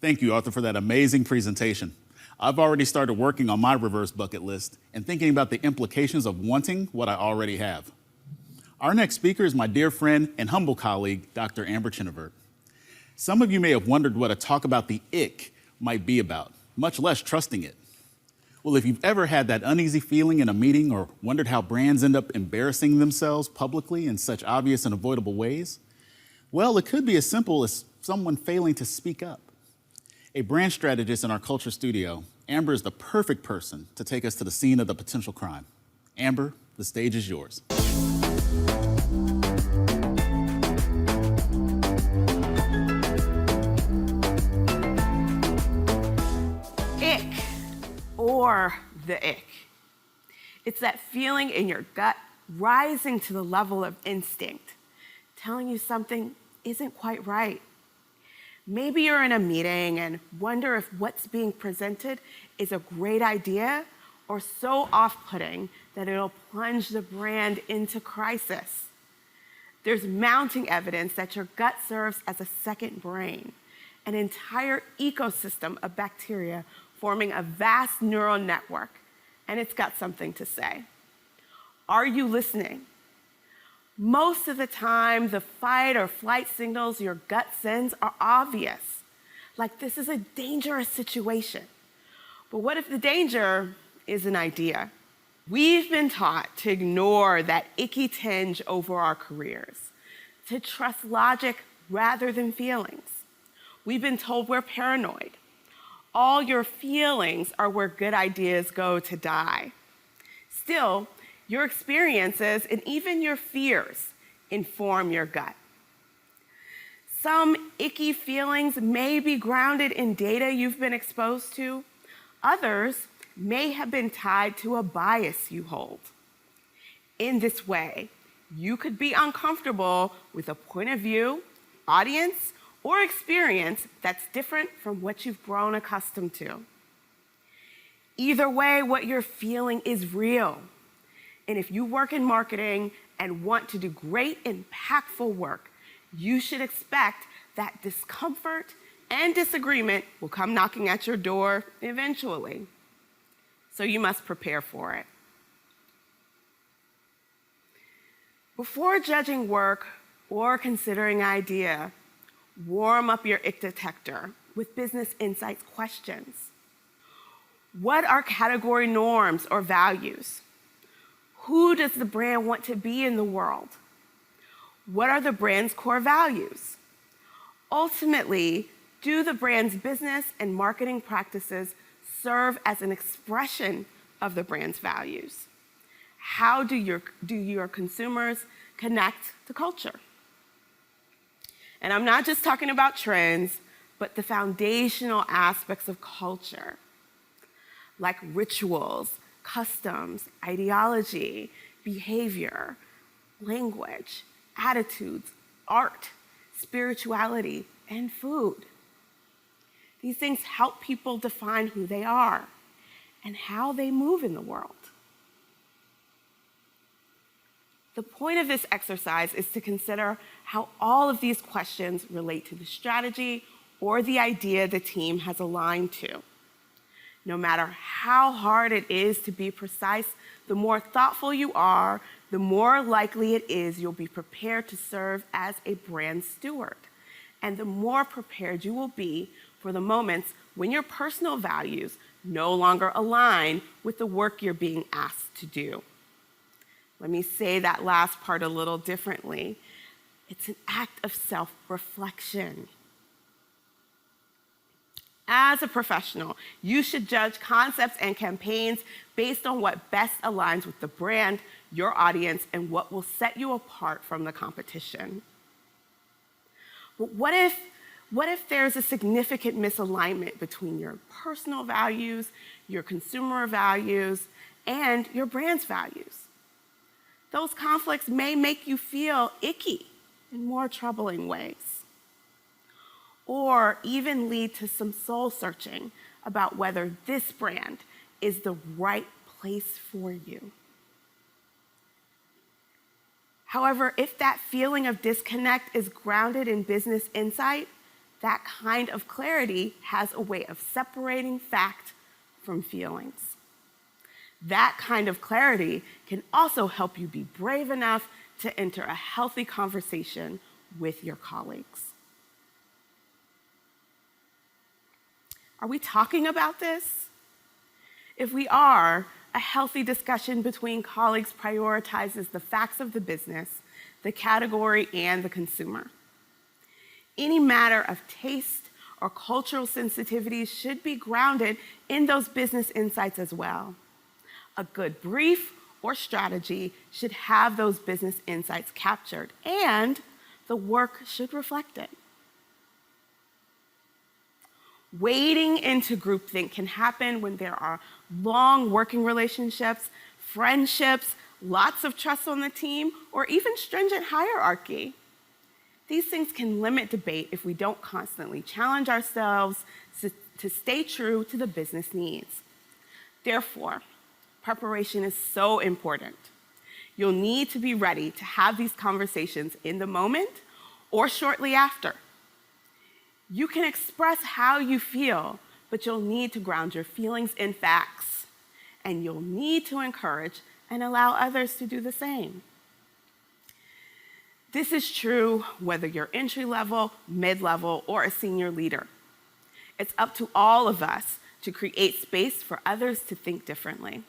Thank you, Arthur, for that amazing presentation. I've already started working on my reverse bucket list and thinking about the implications of wanting what I already have. Our next speaker is my dear friend and humble colleague, Dr. Amber Chenevert. Some of you may have wondered what a talk about the ick might be about, much less trusting it. Well, if you've ever had that uneasy feeling in a meeting or wondered how brands end up embarrassing themselves publicly in such obvious and avoidable ways, well, it could be as simple as someone failing to speak up. A brand strategist in our culture studio, Amber is the perfect person to take us to the scene of the potential crime. Amber, the stage is yours. Ick, or the ick. It's that feeling in your gut rising to the level of instinct, telling you something isn't quite right. Maybe you're in a meeting and wonder if what's being presented is a great idea or so off-putting that it'll plunge the brand into crisis. There's mounting evidence that your gut serves as a second brain, an entire ecosystem of bacteria forming a vast neural network, and it's got something to say. Are you listening? Most of the time, the fight or flight signals your gut sends are obvious, like this is a dangerous situation. But what if the danger is an idea? We've been taught to ignore that icky tinge over our careers, to trust logic rather than feelings. We've been told we're paranoid. All your feelings are where good ideas go to die. Still, your experiences and even your fears inform your gut. Some icky feelings may be grounded in data you've been exposed to. Others may have been tied to a bias you hold. In this way, you could be uncomfortable with a point of view, audience, or experience that's different from what you've grown accustomed to. Either way, what you're feeling is real. And if you work in marketing and want to do great, impactful work, you should expect that discomfort and disagreement will come knocking at your door eventually. So you must prepare for it. Before judging work or considering idea, warm up your ick detector with business insights questions. What are category norms or values? Who does the brand want to be in the world? What are the brand's core values? Ultimately, do the brand's business and marketing practices serve as an expression of the brand's values? How do your consumers connect to culture? And I'm not just talking about trends, but the foundational aspects of culture, like rituals, customs, ideology, behavior, language, attitudes, art, spirituality, and food. These things help people define who they are and how they move in the world. The point of this exercise is to consider how all of these questions relate to the strategy or the idea the team has aligned to. No matter how hard it is to be precise, the more thoughtful you are, the more likely it is you'll be prepared to serve as a brand steward, and the more prepared you will be for the moments when your personal values no longer align with the work you're being asked to do. Let me say that last part a little differently. It's an act of self-reflection. As a professional, you should judge concepts and campaigns based on what best aligns with the brand, your audience, and what will set you apart from the competition. But what if there's a significant misalignment between your personal values, your consumer values, and your brand's values? Those conflicts may make you feel icky in more troubling ways, or even lead to some soul searching about whether this brand is the right place for you. However, if that feeling of disconnect is grounded in business insight, That kind of clarity has a way of separating fact from feelings. That kind of clarity can also help you be brave enough to enter a healthy conversation with your colleagues. Are we talking about this? If we are, a healthy discussion between colleagues prioritizes the facts of the business, the category, and the consumer. Any matter of taste or cultural sensitivities should be grounded in those business insights as well. A good brief or strategy should have those business insights captured, and the work should reflect it. Wading into groupthink can happen when there are long working relationships, friendships, lots of trust on the team, or even stringent hierarchy. These things can limit debate if we don't constantly challenge ourselves to stay true to the business needs. Therefore, preparation is so important. You'll need to be ready to have these conversations in the moment or shortly after. You can express how you feel, but you'll need to ground your feelings in facts, and you'll need to encourage and allow others to do the same. This is true whether you're entry-level, mid-level, or a senior leader. It's up to all of us to create space for others to think differently.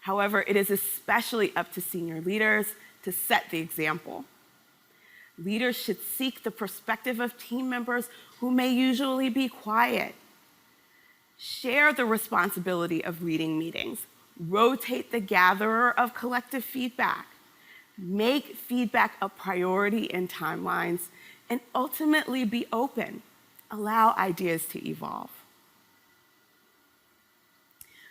However, it is especially up to senior leaders to set the example. Leaders should seek the perspective of team members who may usually be quiet. Share the responsibility of leading meetings. Rotate the gatherer of collective feedback. Make feedback a priority in timelines, and ultimately be open. Allow ideas to evolve.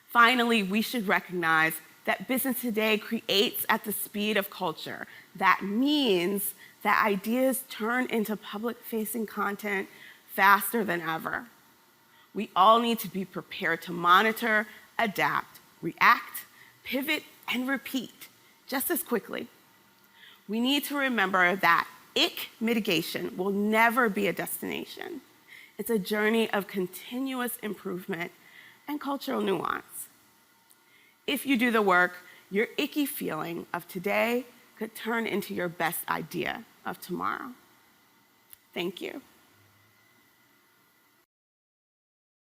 Finally, we should recognize that business today creates at the speed of culture. That means that ideas turn into public-facing content faster than ever. We all need to be prepared to monitor, adapt, react, pivot, and repeat just as quickly. We need to remember that ick mitigation will never be a destination. It's a journey of continuous improvement and cultural nuance. If you do the work, your icky feeling of today could turn into your best idea of tomorrow. Thank you.